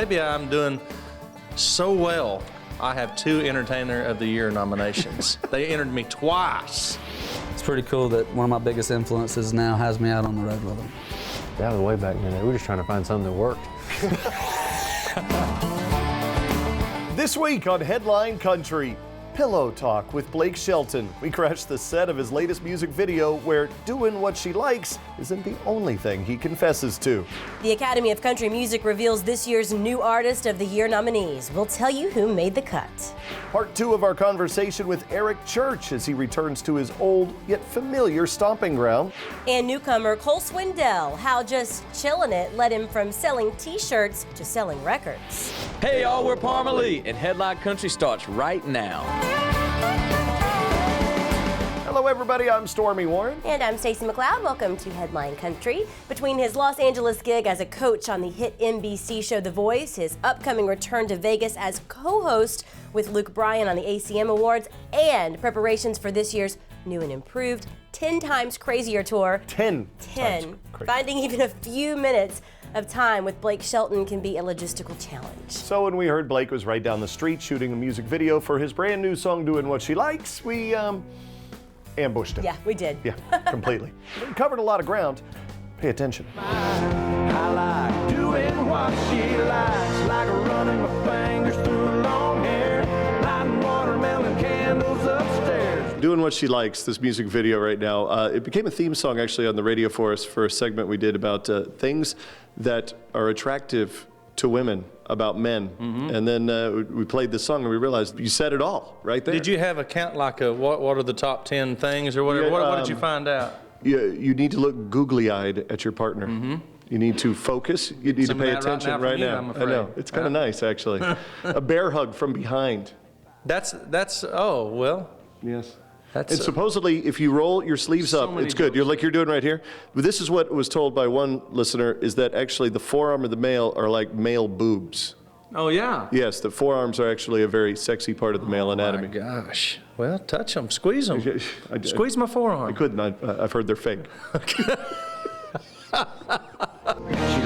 Maybe I'm doing so well, I have 2 Entertainer of the Year nominations. They entered me twice. It's pretty cool that one of my biggest influences now has me out on the road with them. That was way back then. We were just trying to find something that worked. This week on Headline Country, Pillow Talk with Blake Shelton. We crashed the set of his latest music video where doing what she likes isn't the only thing he confesses to. The Academy of Country Music reveals this year's New Artist of the Year nominees. We'll tell you who made the cut. Part 2 of our conversation with Eric Church as he returns to his old yet familiar stomping ground. And newcomer Cole Swindell, how just chillin' it led him from selling t-shirts to selling records. Hey y'all, we're Parmalee, and Headline Country starts right now. Hello everybody, I'm Stormy Warren. And I'm Stacey McLeod. Welcome to Headline Country. Between his Los Angeles gig as a coach on the hit NBC show The Voice, his upcoming return to Vegas as co-host with Luke Bryan on the ACM Awards, and preparations for this year's new and improved 10 Times Crazier tour. 10. Finding even a few minutes of time with Blake Shelton can be a logistical challenge. So when we heard Blake was right down the street shooting a music video for his brand new song, Doing What She Likes, we ambushed him. Yeah, we did. Yeah, completely. We covered a lot of ground. Pay attention. I like doing what she likes, like running my fingers through her long hair, lighting watermelon candles upstairs. Doing What She Likes, this music video right now, it became a theme song actually on the radio for us for a segment we did about things that are attractive to women about men. Mm-hmm. And then we played this song and we realized you said it all right there. Did you have a count like a what are the top 10 things or whatever? Yeah, what did you find out? You need to look googly-eyed at your partner. Mm-hmm. You need to focus. You need to pay attention right now. I know. It's kind of nice, actually. A bear hug from behind. That's oh, well. Yes. And supposedly, if you roll your sleeves up, it's good. You're like you're doing right here. But this is what was told by one listener, is that actually the forearm of the male are like male boobs. Oh, yeah? Yes, the forearms are actually a very sexy part of the male anatomy. Oh, my gosh. Well, touch them. Squeeze them. Squeeze my forearm. I couldn't. I've heard they're fake. She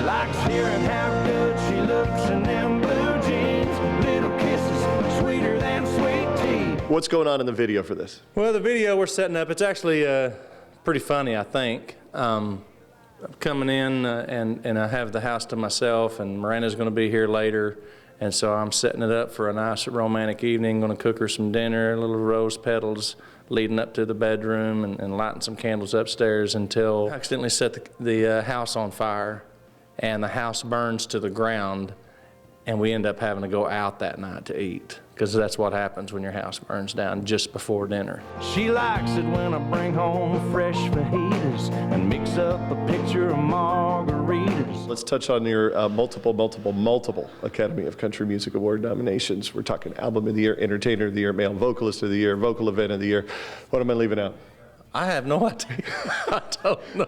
likes hearing how good she looks in them blue jeans, little kisses sweeter than sweet tea. What's going on in the video for this? Well, the video we're setting up, it's actually pretty funny, I think. I'm coming in and I have the house to myself, and Miranda's going to be here later, and so I'm setting it up for a nice romantic evening. Going to cook her some dinner, little rose petals leading up to the bedroom, and lighting some candles upstairs until I accidentally set the house on fire, and the house burns to the ground, and we end up having to go out that night to eat, because that's what happens when your house burns down just before dinner. She likes it when I bring home fresh fajitas and mix up a picture of margaritas. Let's touch on your multiple Academy of Country Music Award nominations. We're talking Album of the Year, Entertainer of the Year, Male Vocalist of the Year, Vocal Event of the Year. What am I leaving out? I have no idea. I don't know.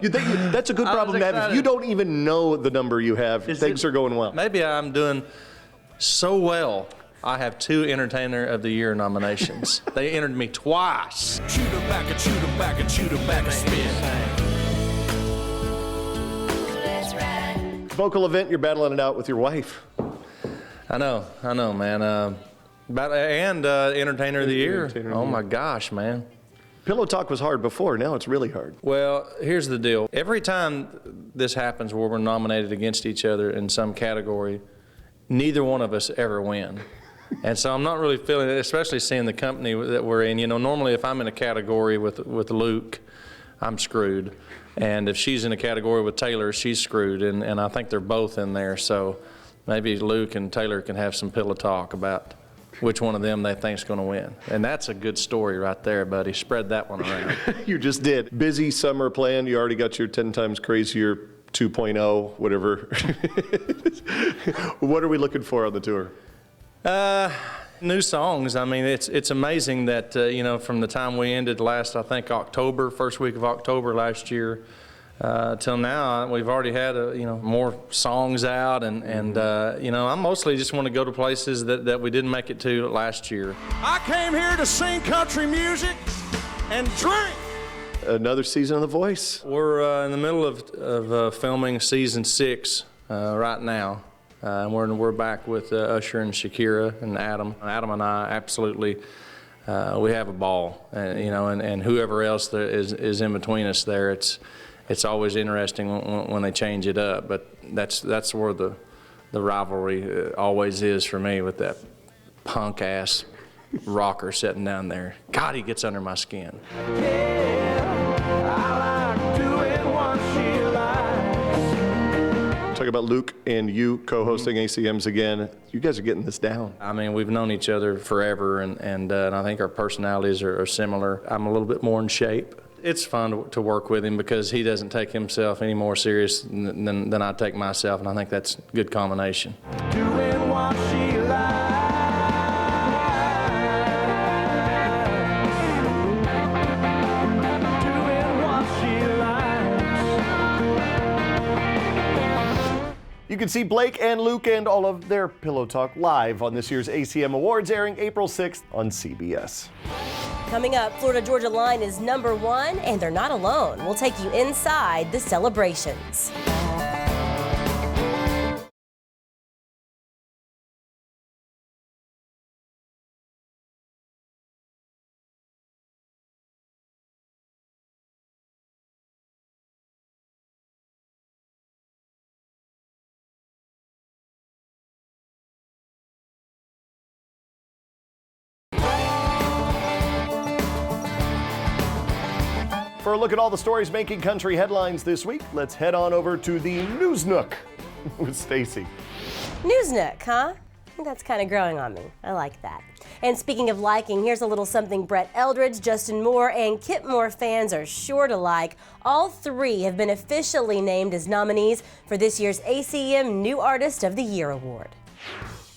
That's a good problem to have. If you don't even know the number you have, things are going well. Maybe I'm doing so well, I have 2 Entertainer of the Year nominations. They entered me twice. Chew tobacco, chew tobacco, chew tobacco, spit. Vocal Event, you're battling it out with your wife. I know, man. Entertainer of the Year. Oh my gosh, man. Pillow Talk was hard before, now it's really hard. Well, here's the deal. Every time this happens where we're nominated against each other in some category, neither one of us ever win. And so I'm not really feeling it, especially seeing the company that we're in. You know, normally if I'm in a category with Luke, I'm screwed. And if she's in a category with Taylor, she's screwed. And I think they're both in there. So maybe Luke and Taylor can have some pillow talk about which one of them they think's going to win. And that's a good story right there, buddy. Spread that one around. You just did. Busy summer plan. You already got your 10 Times Crazier 2.0, whatever. What are we looking for on the tour? New songs. I mean, it's amazing that, you know, from the time we ended last, I think, October, first week of October last year, till now, we've already had, more songs out, and you know, I mostly just want to go to places that we didn't make it to last year. I came here to sing country music and drink. Another season of The Voice. We're in the middle of filming season 6 right now. And we're back with Usher and Shakira and Adam. Adam and I absolutely, we have a ball, and whoever else there is in between us there, it's always interesting when they change it up. But that's where the rivalry always is for me, with that punk ass rocker sitting down there. God, he gets under my skin. Talk about Luke and you co-hosting ACMs again. You guys are getting this down. I mean, we've known each other forever, and I think our personalities are similar. I'm a little bit more in shape. It's fun to work with him because he doesn't take himself any more serious than I take myself, and I think that's a good combination. Doing what she likes. Doing what she likes. You can see Blake and Luke and all of their Pillow Talk live on this year's ACM Awards, airing April 6th on CBS. Coming up, Florida Georgia Line is #1, and they're not alone. We'll take you inside the celebrations. For a look at all the stories making country headlines this week, let's head on over to the News Nook with Stacy. News Nook, huh? I think that's kind of growing on me. I like that. And speaking of liking, here's a little something Brett Eldredge, Justin Moore, and Kip Moore fans are sure to like. All three have been officially named as nominees for this year's ACM New Artist of the Year Award.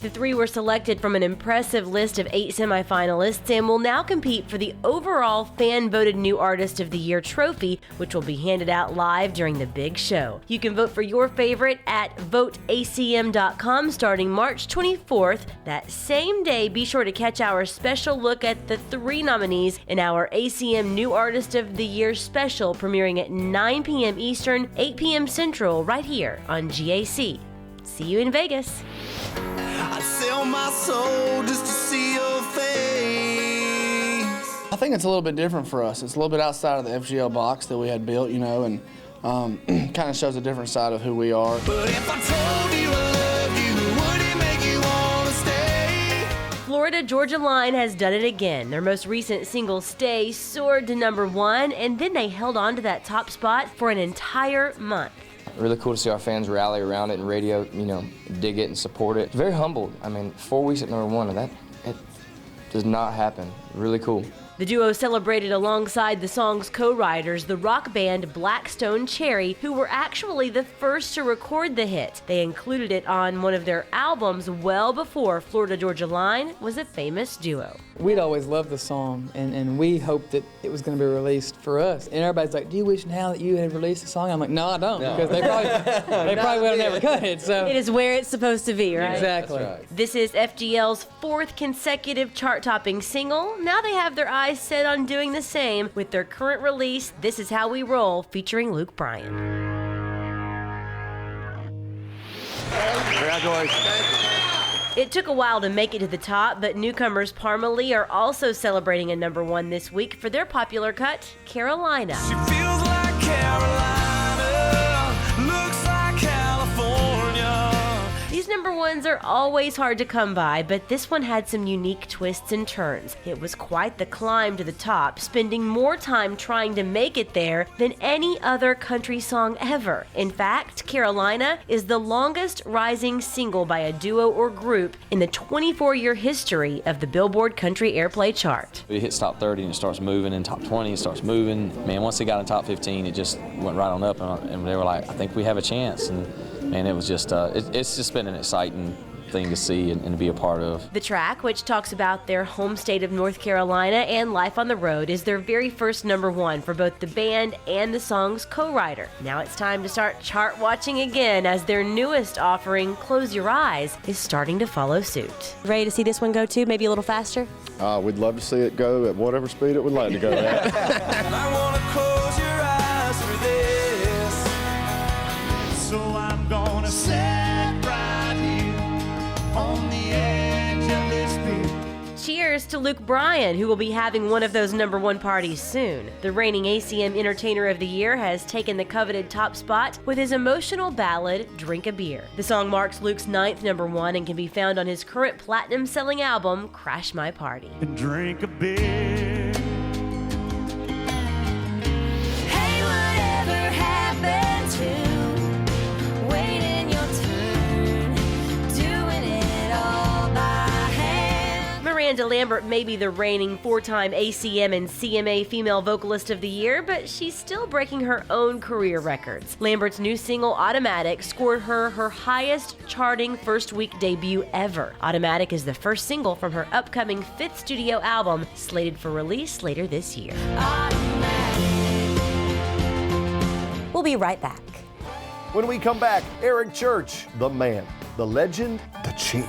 The three were selected from an impressive list of 8 semifinalists and will now compete for the overall fan-voted New Artist of the Year trophy, which will be handed out live during the big show. You can vote for your favorite at voteacm.com starting March 24th. That same day, be sure to catch our special look at the 3 nominees in our ACM New Artist of the Year special, premiering at 9 p.m. Eastern, 8 p.m. Central, right here on GAC. See you in Vegas. I'd sell my soul just to see your face. I think it's a little bit different for us. It's a little bit outside of the FGL box that we had built, and kind of shows a different side of who we are. But if I told you I loved you, would it make you want to stay? Florida Georgia Line has done it again. Their most recent single, Stay, soared to #1, and then they held on to that top spot for an entire month. Really cool to see our fans rally around it and radio, dig it and support it. Very humbled. 4 weeks at #1, it does not happen. Really cool. The duo celebrated alongside the song's co-writers, the rock band Blackstone Cherry, who were actually the first to record the hit. They included it on one of their albums well before Florida Georgia Line was a famous duo. We'd always loved the song, and we hoped that it was going to be released for us. And everybody's like, do you wish now that you had released the song? I'm like, no, I don't, because they probably would have never cut it. So it is where it's supposed to be, right? Exactly. That's right. This is FGL's 4th consecutive chart-topping single. Now they have their eyes set on doing the same with their current release, This Is How We Roll, featuring Luke Bryan. Congratulations. It took a while to make it to the top, but newcomers Parma Lee are also celebrating a #1 this week for their popular cut, Carolina. She feels like Carolina, looks like California. These #1s are always hard to come by, but this one had some unique twists and turns. It was quite the climb to the top, spending more time trying to make it there than any other country song ever. In fact, Carolina is the longest rising single by a duo or group in the 24-year history of the Billboard Country Airplay chart. It hits top 30 and it starts moving, and top 20 it starts moving. Man, once it got in top 15, it just went right on up, and they were like, I think we have a chance. And it was just, it's just been an exciting thing to see and to be a part of. The track, which talks about their home state of North Carolina and life on the road, is their very first #1 for both the band and the song's co-writer. Now it's time to start chart watching again as their newest offering, Close Your Eyes, is starting to follow suit. Ready to see this one go too? Maybe a little faster? We'd love to see it go at whatever speed it would like to go at. I want to close your eyes for this, so I'm gonna sit right here. cheers to Luke Bryan, who will be having one of those #1 parties soon. The reigning ACM Entertainer of the Year has taken the coveted top spot with his emotional ballad, Drink a Beer. The song marks Luke's 9th #1 and can be found on his current platinum-selling album, Crash My Party. Drink a beer. Hey, whatever happened to waiting your turn, doing it all by hand? Miranda Lambert may be the reigning 4-time ACM and CMA Female Vocalist of the Year, but she's still breaking her own career records. Lambert's new single, Automatic, scored her highest charting first-week debut ever. Automatic is the first single from her upcoming 5th studio album, slated for release later this year. We'll be right back. When we come back, Eric Church, the man, the legend, the chief.